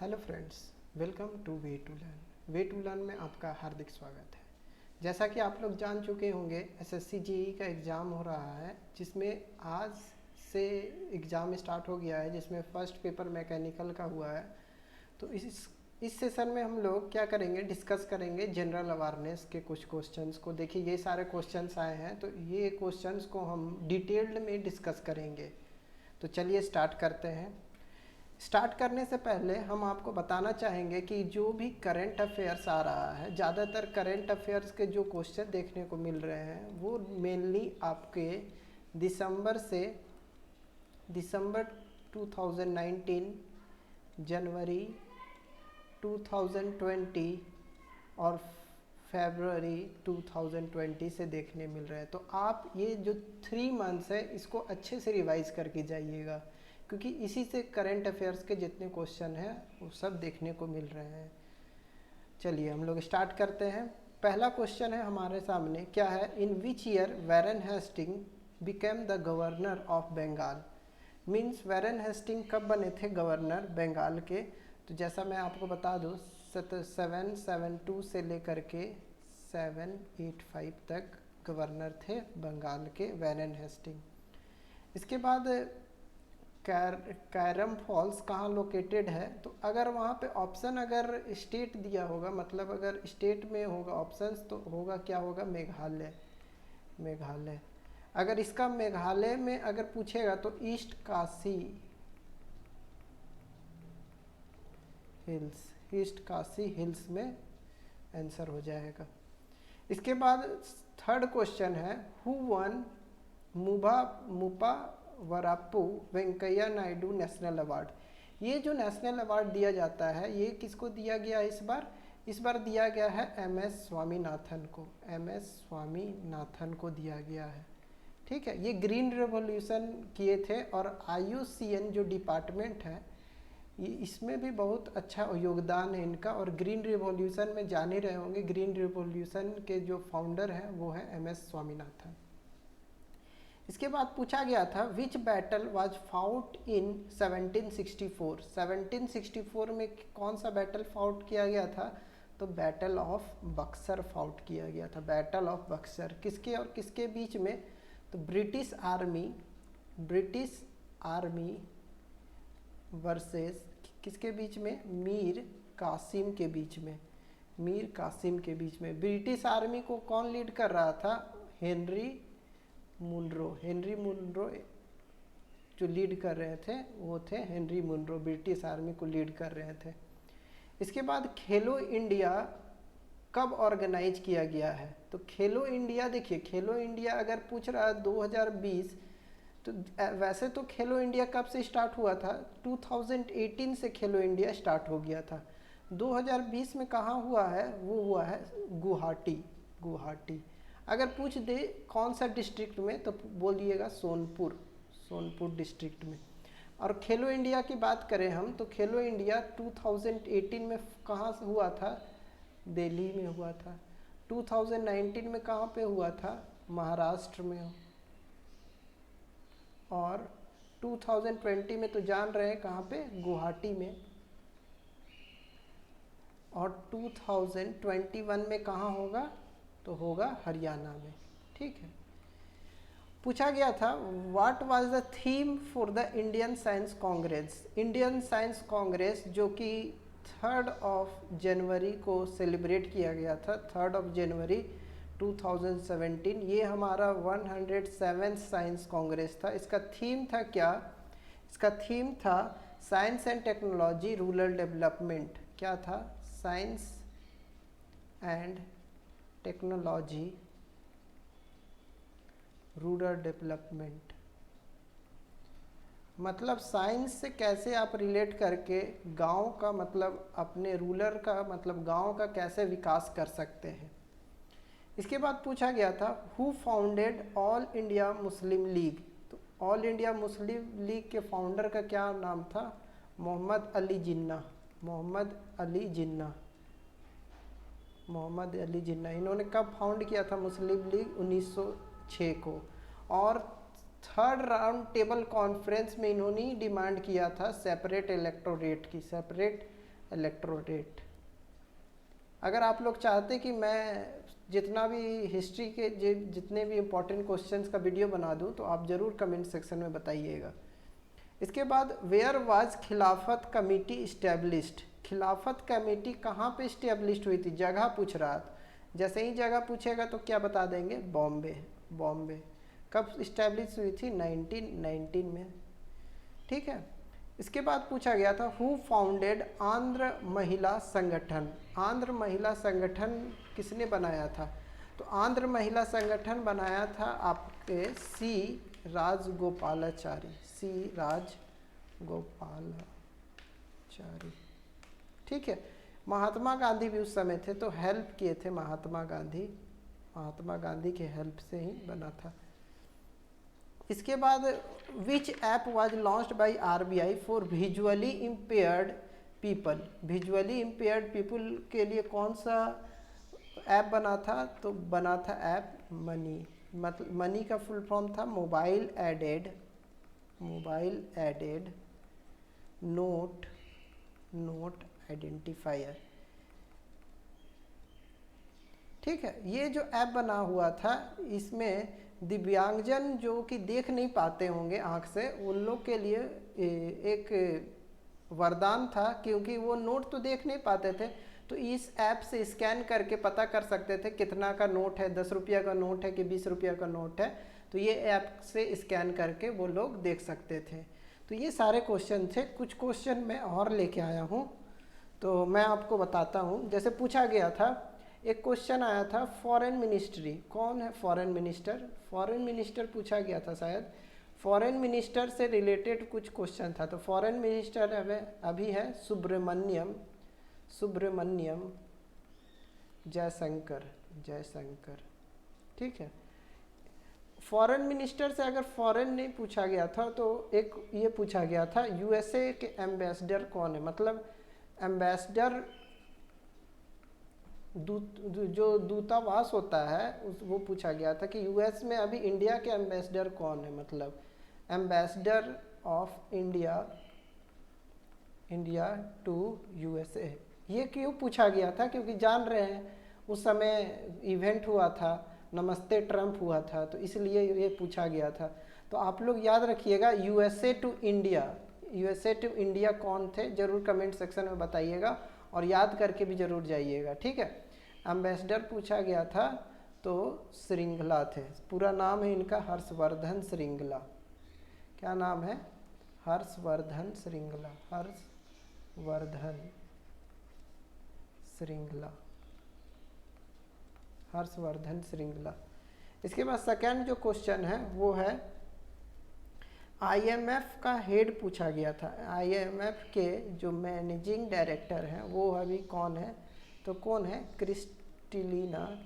Hello friends, welcome to way to learn. Way to learn में आपका हार्दिक स्वागत है। जैसा कि आप लोग जान चुके होंगे, एसएससी जीई का एग्ज़ाम हो रहा है, जिसमें आज से एग्ज़ाम स्टार्ट हो गया है, जिसमें फ़र्स्ट पेपर मैकेनिकल का हुआ है। तो इस सेशन में हम लोग क्या करेंगे, डिस्कस करेंगे जनरल अवेयरनेस के कुछ क्वेश्चंस को। देखिए, ये सारे क्वेश्चंस आए हैं, तो ये क्वेश्चंस को हम डिटेल्ड में डिस्कस करेंगे। तो चलिए स्टार्ट करते हैं। स्टार्ट करने से पहले हम आपको बताना चाहेंगे कि जो भी करंट अफेयर्स आ रहा है, ज़्यादातर करंट अफेयर्स के जो क्वेश्चन देखने को मिल रहे हैं वो मेनली आपके दिसंबर 2019, जनवरी 2020 और फरवरी 2020 से देखने मिल रहे हैं। तो आप ये जो 3 मंथ्स है, इसको अच्छे से रिवाइज करके जाइएगा, क्योंकि इसी से करंट अफेयर्स के जितने क्वेश्चन हैं वो सब देखने को मिल रहे हैं। चलिए हम लोग स्टार्ट करते हैं। पहला क्वेश्चन है हमारे सामने, क्या है, in which year Warren Hastings became the governor of Bengal. Means Warren Hastings कब बने थे गवर्नर बंगाल के। तो जैसा मैं आपको बता दूँ, 772 से लेकर के 785 तक गवर्नर थे बंगाल के वैरन हेस्टिंग। इसके बाद कैरम फॉल्स कहाँ लोकेटेड है। तो अगर वहाँ पे ऑप्शन अगर स्टेट दिया होगा, मतलब अगर स्टेट में होगा ऑप्शंस, तो होगा क्या होगा, मेघालय। अगर इसका मेघालय में अगर पूछेगा तो ईस्ट काशी हिल्स में आंसर हो जाएगा। इसके बाद थर्ड क्वेश्चन है, who won Muppavarapu Venkaiah Naidu national award. ये जो नेशनल अवार्ड दिया जाता है, ये किसको दिया गया है इस बार दिया गया है एमएस स्वामीनाथन को दिया गया है। ठीक है, ये ग्रीन रेवोल्यूशन किए थे, और आईयूसीएन जो डिपार्टमेंट है, ये इसमें भी बहुत अच्छा योगदान है इनका। और ग्रीन रिवॉल्यूशन में जान ही रहे होंगे, ग्रीन रिवॉल्यूशन के जो फाउंडर हैं वो है एमएस स्वामीनाथन। इसके बाद पूछा गया था, विच बैटल वाज फाउट इन 1764 में कौन सा बैटल फाउट किया गया था। तो बैटल ऑफ बक्सर फाउट किया गया था। बैटल ऑफ बक्सर किसके और किसके बीच में। तो ब्रिटिश आर्मी वर्सेस किसके बीच में, मीर कासिम के बीच में। ब्रिटिश आर्मी को कौन लीड कर रहा था, हेनरी मुनरो जो लीड कर रहे थे वो थे हेनरी मुनरो, ब्रिटिश आर्मी को लीड कर रहे थे। इसके बाद खेलो इंडिया कब ऑर्गेनाइज किया गया है। तो खेलो इंडिया, देखिए खेलो इंडिया अगर पूछ रहा है 2020, तो वैसे तो खेलो इंडिया कब से स्टार्ट हुआ था, 2018 से खेलो इंडिया स्टार्ट हो गया था। 2020 में कहाँ हुआ है, वो हुआ है गुवाहाटी। अगर पूछ दे कौन सा डिस्ट्रिक्ट में, तो बोलिएगा सोनपुर डिस्ट्रिक्ट में। और खेलो इंडिया की बात करें हम, तो खेलो इंडिया 2018 में कहाँ से हुआ था, दिल्ली में हुआ था। 2019 में कहाँ पे हुआ था, महाराष्ट्र में। और 2020 में तो जान रहे हैं कहाँ पे, गुवाहाटी में। और 2021 में कहाँ होगा, तो होगा हरियाणा में। ठीक है। पूछा गया था, what was the theme for the Indian science Congress, जो कि 3 जनवरी को सेलिब्रेट किया गया था, 3 जनवरी 2017। ये हमारा 107 साइंस कांग्रेस था। इसका थीम था क्या, इसका थीम था science and technology rural development. क्या था, science and technology rural development. मतलब साइंस से कैसे आप रिलेट करके गांव का, मतलब अपने रूरल का, मतलब गांव का कैसे विकास कर सकते हैं। इसके बाद पूछा गया था, who founded all India Muslim league. तो ऑल इंडिया मुस्लिम लीग के फाउंडर का क्या नाम था, मोहम्मद अली जिन्ना। इन्होंने कब फाउंड किया था मुस्लिम लीग, 1906 को। और 3rd राउंड टेबल कॉन्फ्रेंस में इन्होंने डिमांड किया था सेपरेट इलेक्टोरेट। अगर आप लोग चाहते कि मैं जितना भी हिस्ट्री के जितने भी इम्पोर्टेंट क्वेश्चंस का वीडियो बना दूं तो आप ज़रूर कमेंट सेक्शन में बताइएगा। इसके बाद वेयर वाज खिलाफत कमेटी इस्टेब्लिश्ड। खिलाफत कमेटी कहाँ पे इस्टेब्लिश्ड हुई थी, जगह पूछ रहा था। जैसे ही जगह पूछेगा तो क्या बता देंगे, बॉम्बे। बॉम्बे कब इस्टेब्लिश हुई थी, 1919 में। ठीक है। इसके बाद पूछा गया था हु फाउंडेड आंध्र महिला संगठन। आंध्र महिला संगठन किसने बनाया था, तो आंध्र महिला संगठन बनाया था आपके सी राजगोपालाचारी। सी राजगोपालाचारी। ठीक है। महात्मा गांधी भी उस समय थे तो हेल्प किए थे महात्मा गांधी। महात्मा गांधी के हेल्प से ही बना था। इसके बाद विच app was launched by RBI for visually impaired people. Visually impaired people के लिए कौन सा ऐप बना था, तो बना था ऐप मनी। मतलब मनी का फुल फॉर्म था मोबाइल एडेड नोट आइडेंटिफायर। ठीक है। ये जो ऐप बना हुआ था इसमें दिव्यांगजन जो कि देख नहीं पाते होंगे आँख से, उन लोग के लिए एक वरदान था, क्योंकि वो नोट तो देख नहीं पाते थे। तो इस ऐप से स्कैन करके पता कर सकते थे कितना का नोट है, 10 रुपया का नोट है कि 20 रुपया का नोट है। तो ये ऐप से स्कैन करके वो लोग देख सकते थे। तो ये सारे क्वेश्चन थे। कुछ क्वेश्चन मैं और लेके आया हूँ तो मैं आपको बताता हूँ। जैसे पूछा गया था, एक क्वेश्चन आया था फॉरेन मिनिस्ट्री। कौन है फॉरेन मिनिस्टर, फॉरेन मिनिस्टर पूछा गया था शायद। फॉरेन मिनिस्टर से रिलेटेड कुछ क्वेश्चन था। तो फॉरेन मिनिस्टर अभी है सुब्रमण्यम जयशंकर। ठीक है। फॉरेन मिनिस्टर से अगर फॉरेन नहीं पूछा गया था तो एक ये पूछा गया था यूएसए के एम्बेसडर कौन है। मतलब एम्बेसडर जो दूतावास होता है वो पूछा गया था कि यूएस में अभी इंडिया के एम्बेसडर कौन है। मतलब ambassador of India to USA. ये क्यों पूछा गया था, क्योंकि जान रहे हैं उस समय इवेंट हुआ था, नमस्ते ट्रंप हुआ था, तो इसलिए ये पूछा गया था। तो आप लोग याद रखिएगा यूएसए टू इंडिया कौन थे, जरूर कमेंट सेक्शन में बताइएगा और याद करके भी जरूर जाइएगा। ठीक है। एम्बेसडर पूछा गया था तो श्रृंगला थे। पूरा नाम है इनका हर्षवर्धन श्रृंगला। क्या नाम है, हर्षवर्धन श्रृंगला। इसके बाद सेकंड जो क्वेश्चन है वो है आईएमएफ का हेड पूछा गया था। आईएमएफ के जो मैनेजिंग डायरेक्टर हैं वो अभी कौन है, तो कौन है, क्रिस्टलिना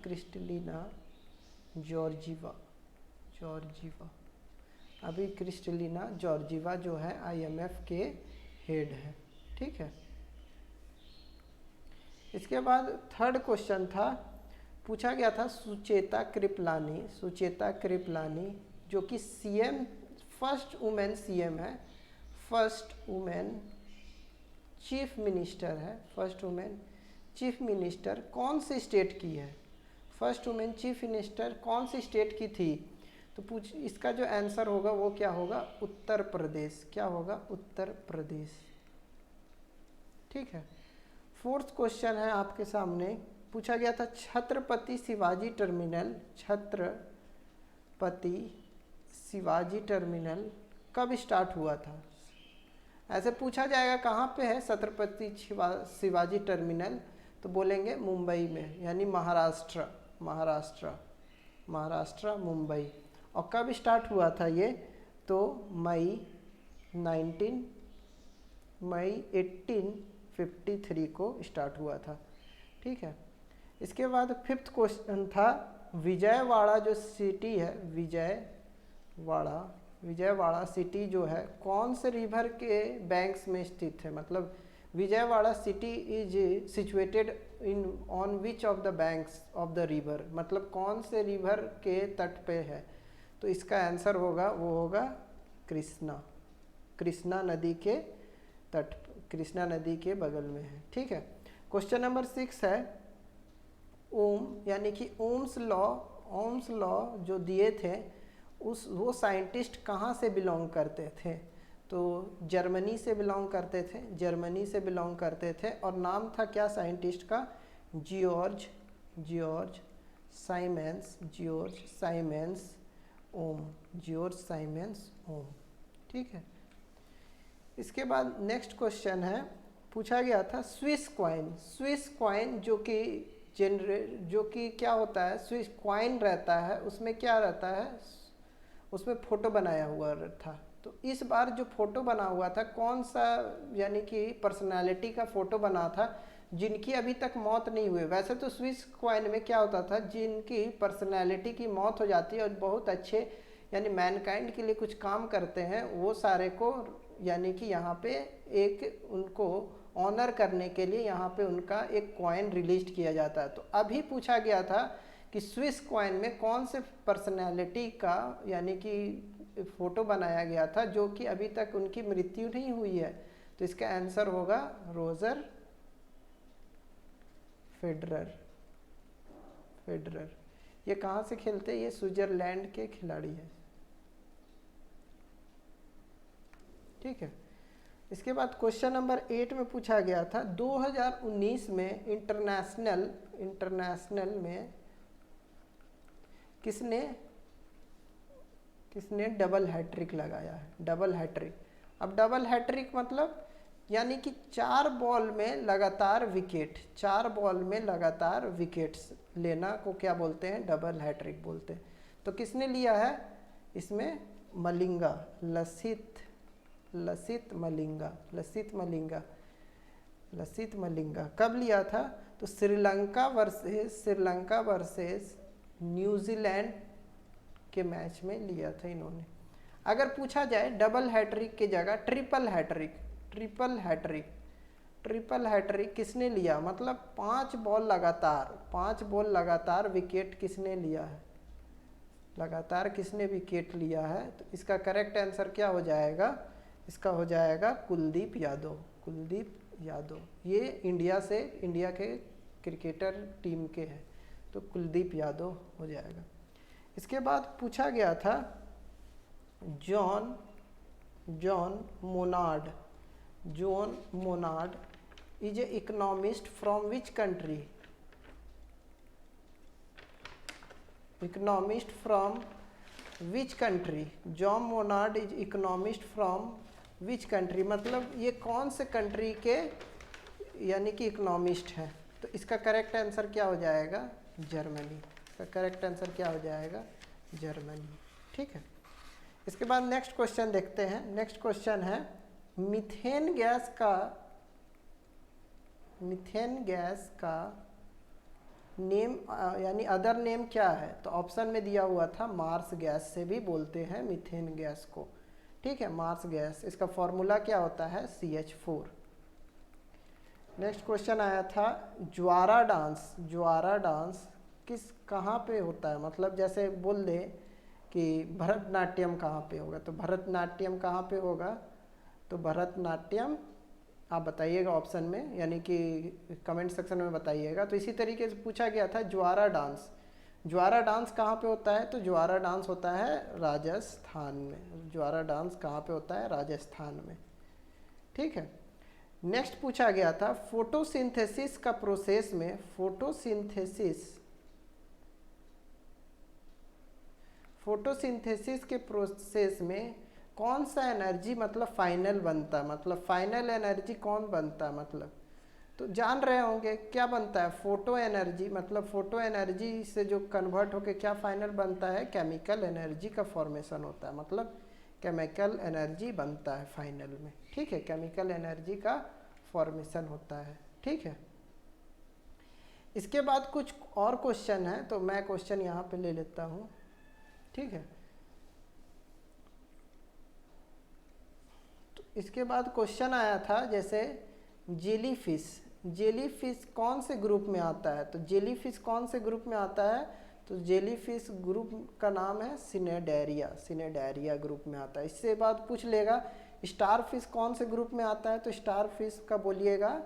जॉर्जीवा। अभी क्रिस्टलिना जॉर्जीवा जो है आईएमएफ के हेड है। ठीक है। इसके बाद थर्ड क्वेश्चन था, पूछा गया था सुचेता कृपलानी जो कि सीएम फर्स्ट वुमेन सीएम है, फर्स्ट वुमेन चीफ मिनिस्टर है। फर्स्ट वुमेन चीफ मिनिस्टर कौन से स्टेट की है, फर्स्ट वुमेन चीफ मिनिस्टर कौन सी स्टेट की थी, तो इसका जो आंसर होगा वो क्या होगा, उत्तर प्रदेश। क्या होगा, उत्तर प्रदेश। ठीक है। फोर्थ क्वेश्चन है आपके सामने, पूछा गया था छत्रपति शिवाजी टर्मिनल कब स्टार्ट हुआ था। ऐसे पूछा जाएगा कहाँ पे है छत्रपति शिवाजी टर्मिनल, तो बोलेंगे मुंबई में, यानी महाराष्ट्र मुंबई। और कब स्टार्ट हुआ था ये, तो मई 1853 को स्टार्ट हुआ था। ठीक है। इसके बाद फिफ्थ क्वेश्चन था विजयवाड़ा जो सिटी है, विजयवाड़ा सिटी जो है कौन से रिवर के बैंक्स में स्थित है। मतलब Vijayawada city is situated in on which of the banks of the river, मतलब कौन से रिवर के तट पे है। तो इसका आंसर होगा वो होगा कृष्णा नदी के तट कृष्णा नदी के बगल में है। ठीक है। क्वेश्चन नंबर 6 है ओम यानी कि ओम्स लॉ जो दिए थे वो साइंटिस्ट कहाँ से बिलोंग करते थे? तो जर्मनी से बिलोंग करते थे और नाम था क्या साइंटिस्ट का? जियोर्ज साइमेंस ओम। ठीक है। इसके बाद नेक्स्ट क्वेश्चन है, पूछा गया था स्विस कॉइन जो कि क्या होता है? स्विस कॉइन रहता है, उसमें क्या रहता है? उसमें फ़ोटो बनाया हुआ था। तो इस बार जो फ़ोटो बना हुआ था कौन सा यानी कि पर्सनालिटी का फ़ोटो बना था जिनकी अभी तक मौत नहीं हुई? वैसे तो स्विस कॉइन में क्या होता था, जिनकी पर्सनालिटी की मौत हो जाती है और बहुत अच्छे यानी मैनकाइंड के लिए कुछ काम करते हैं, वो सारे को यानी कि यहाँ पे एक उनको ऑनर करने के लिए यहाँ पे उनका एक कॉइन रिलीज किया जाता है। तो अभी पूछा गया था कि स्विस कॉइन में कौन से पर्सनैलिटी का यानी कि फ़ोटो बनाया गया था जो कि अभी तक उनकी मृत्यु नहीं हुई है? तो इसका आंसर होगा रोजर फेडरर। ये कहाँ से खेलते हैं? ये स्विट्जरलैंड के खिलाड़ी हैं। ठीक है। इसके बाद क्वेश्चन नंबर 8 में पूछा गया था 2019 में इंटरनेशनल में किसने डबल हैट्रिक लगाया है? Double hat trick. अब डबल हैट्रिक मतलब यानी कि 4 बॉल में लगातार विकेट्स लेना को क्या बोलते हैं? डबल हैट्रिक बोलते हैं। तो किसने लिया है इसमें? मलिंगा, लसित मलिंगा। कब लिया था? तो श्रीलंका वर्सेस न्यूजीलैंड के मैच में लिया था इन्होंने। अगर पूछा जाए डबल हैट्रिक की जगह ट्रिपल हैट्रिक किसने लिया? मतलब 5 बॉल लगातार विकेट किसने लिया है? लगातार किसने विकेट लिया है? तो इसका करेक्ट आंसर क्या हो जाएगा? इसका हो जाएगा कुलदीप यादव। ये इंडिया के क्रिकेटर टीम के हैं, तो कुलदीप यादव हो जाएगा। इसके बाद पूछा गया था John Monod is a economist from which country? John Monod is economist from which country, मतलब ये कौन से कंट्री के यानी कि इकोनॉमिस्ट हैं? तो इसका करेक्ट आंसर क्या हो जाएगा? जर्मनी। इसका करेक्ट आंसर क्या हो जाएगा? जर्मनी। ठीक है। इसके बाद नेक्स्ट क्वेश्चन देखते हैं। नेक्स्ट क्वेश्चन है मीथेन गैस का नेम यानी अदर नेम क्या है? तो ऑप्शन में दिया हुआ था मार्स गैस से भी बोलते हैं मीथेन गैस को। ठीक है, मार्स गैस। इसका फॉर्मूला क्या होता है? CH4। नेक्स्ट क्वेश्चन आया था ज्वारा डांस कहाँ पे होता है? मतलब जैसे बोल दे कि भरतनाट्यम कहाँ पे होगा, तो भरतनाट्यम कहाँ पे होगा? तो भरतनाट्यम आप बताइएगा ऑप्शन में, यानी कि कमेंट सेक्शन में बताइएगा। तो इसी तरीके से पूछा गया था ज्वारा डांस कहाँ पे होता है? तो ज्वारा डांस होता है राजस्थान में। ज्वारा डांस कहाँ पे होता है? राजस्थान में। ठीक है। नेक्स्ट पूछा गया था फोटोसिंथेसिस का प्रोसेस में फोटोसिंथेसिस के प्रोसेस में कौन सा एनर्जी मतलब फाइनल बनता है? मतलब फाइनल एनर्जी कौन बनता है? मतलब तो जान रहे होंगे क्या बनता है? Photo energy. मतलब फोटो एनर्जी से जो कन्वर्ट होके क्या फाइनल बनता है? केमिकल एनर्जी का फॉर्मेशन होता है। मतलब केमिकल एनर्जी बनता है फाइनल में। ठीक है, केमिकल एनर्जी का फॉर्मेशन होता है। ठीक है। इसके बाद कुछ और क्वेश्चन है, तो मैं क्वेश्चन यहाँ पे ले लेता हूँ। ठीक है। तो इसके बाद क्वेश्चन आया था जैसे जेलीफिश कौन से ग्रुप में आता है? तो जेलीफिश कौन से ग्रुप में आता है? तो जेलीफिश ग्रुप का नाम है सिनेडेरिया ग्रुप में आता है। इससे बाद पूछ लेगा स्टार फिश कौन से ग्रुप में आता है? तो स्टार फिश का बोलिएगा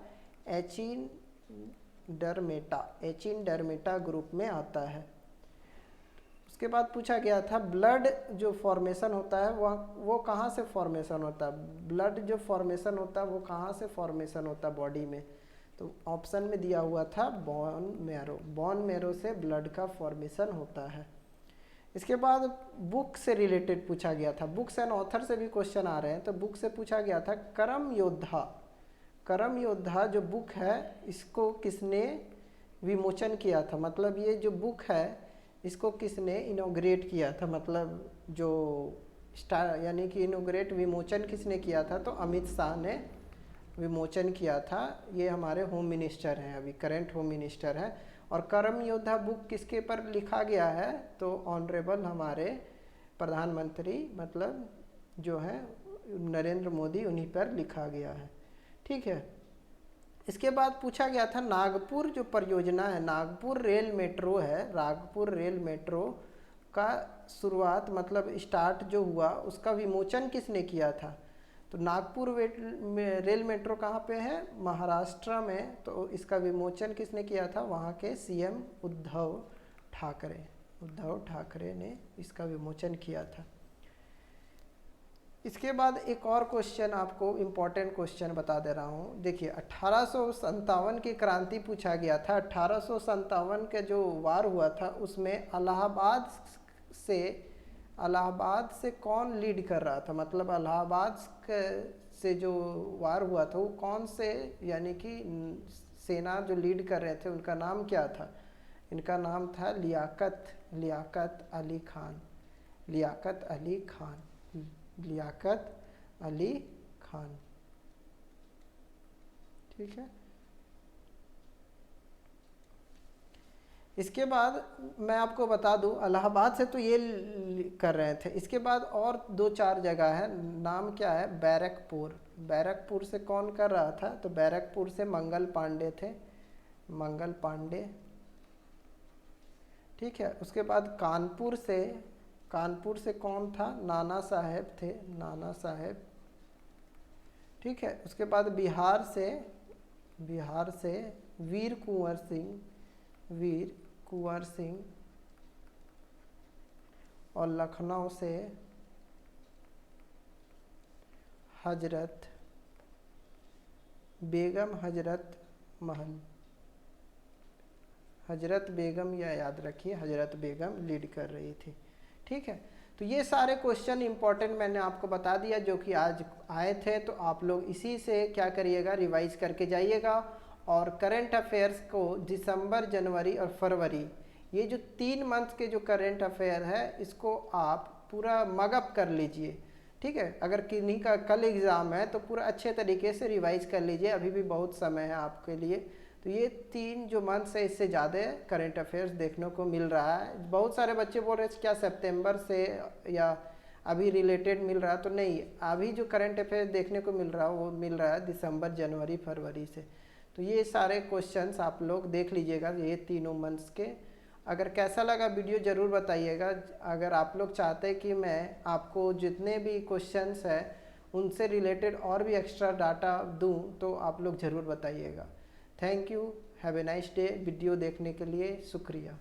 एचिनडर्मेटा ग्रुप में आता है। उसके बाद पूछा गया था ब्लड जो फॉर्मेशन होता है वो कहाँ से फॉर्मेशन होता है? ब्लड जो फॉर्मेशन होता है वो कहाँ से फॉर्मेशन होता है बॉडी में? तो ऑप्शन में दिया हुआ था बोन मैरो से ब्लड का फॉर्मेशन होता है। इसके बाद बुक से रिलेटेड पूछा गया था, बुक्स एंड ऑथर से भी क्वेश्चन आ रहे हैं। तो बुक से पूछा गया था करम योद्धा जो बुक है इसको किसने विमोचन किया था? मतलब ये जो बुक है इसको किसने इनॉग्रेट किया था? मतलब जो यानी कि इनॉग्रेट विमोचन किसने किया था? तो अमित शाह ने विमोचन किया था। ये हमारे होम मिनिस्टर हैं, अभी करंट होम मिनिस्टर हैं। और करम योद्धा बुक किसके पर लिखा गया है? तो ऑनरेबल हमारे प्रधानमंत्री मतलब जो है नरेंद्र मोदी, उन्हीं पर लिखा गया है। ठीक है। इसके बाद पूछा गया था नागपुर जो परियोजना है, नागपुर रेल मेट्रो है, नागपुर रेल मेट्रो का शुरुआत मतलब स्टार्ट जो हुआ उसका विमोचन किसने किया था? तो नागपुर रेल मेट्रो कहाँ पे है? महाराष्ट्र में। तो इसका विमोचन किसने किया था? वहाँ के सीएम उद्धव ठाकरे ने इसका विमोचन किया था। इसके बाद एक और क्वेश्चन आपको इम्पोर्टेंट क्वेश्चन बता दे रहा हूँ। देखिए 1857 की क्रांति पूछा गया था। 1857 के जो वार हुआ था उसमें इलाहाबाद से कौन लीड कर रहा था? मतलब इलाहाबाद से जो वार हुआ था वो कौन से यानी कि सेना जो लीड कर रहे थे उनका नाम क्या था? इनका नाम था लियाकत अली खान। ठीक है। इसके बाद मैं आपको बता दूं इलाहाबाद से तो ये कर रहे थे। इसके बाद और 2-4 जगह है, नाम क्या है? बैरकपुर से कौन कर रहा था? तो बैरकपुर से मंगल पांडे थे, ठीक है। उसके बाद कानपुर से कौन था? नाना साहेब थे, ठीक है। उसके बाद बिहार से वीर कुंवर सिंह और लखनऊ से हजरत बेगम या याद रखिए हजरत बेगम लीड कर रही थी। ठीक है। तो ये सारे क्वेश्चन इंपॉर्टेंट मैंने आपको बता दिया जो कि आज आए थे। तो आप लोग इसी से क्या करिएगा, रिवाइज करके जाइएगा। और करंट अफेयर्स को दिसंबर, जनवरी और फरवरी, ये जो 3 मंथ के जो करंट अफेयर है इसको आप पूरा मगअप कर लीजिए। ठीक है। अगर किन्हीं का कल एग्ज़ाम है तो पूरा अच्छे तरीके से रिवाइज कर लीजिए, अभी भी बहुत समय है आपके लिए। तो ये 3 जो मंथ्स है इससे ज़्यादा करंट अफेयर्स देखने को मिल रहा है। बहुत सारे बच्चे बोल रहे हैं क्या सितंबर से या अभी रिलेटेड मिल रहा है? तो नहीं, अभी जो करंट अफेयर्स देखने को मिल रहा है वो मिल रहा है दिसंबर, जनवरी, फरवरी से। तो ये सारे क्वेश्चंस आप लोग देख लीजिएगा ये तीनों मंथ्स के। अगर कैसा लगा वीडियो ज़रूर बताइएगा। अगर आप लोग चाहते हैं कि मैं आपको जितने भी क्वेश्चंस हैं उनसे रिलेटेड और भी एक्स्ट्रा डाटा दूं तो आप लोग ज़रूर बताइएगा। Thank you, have a nice day. Video देखने के लिए शुक्रिया।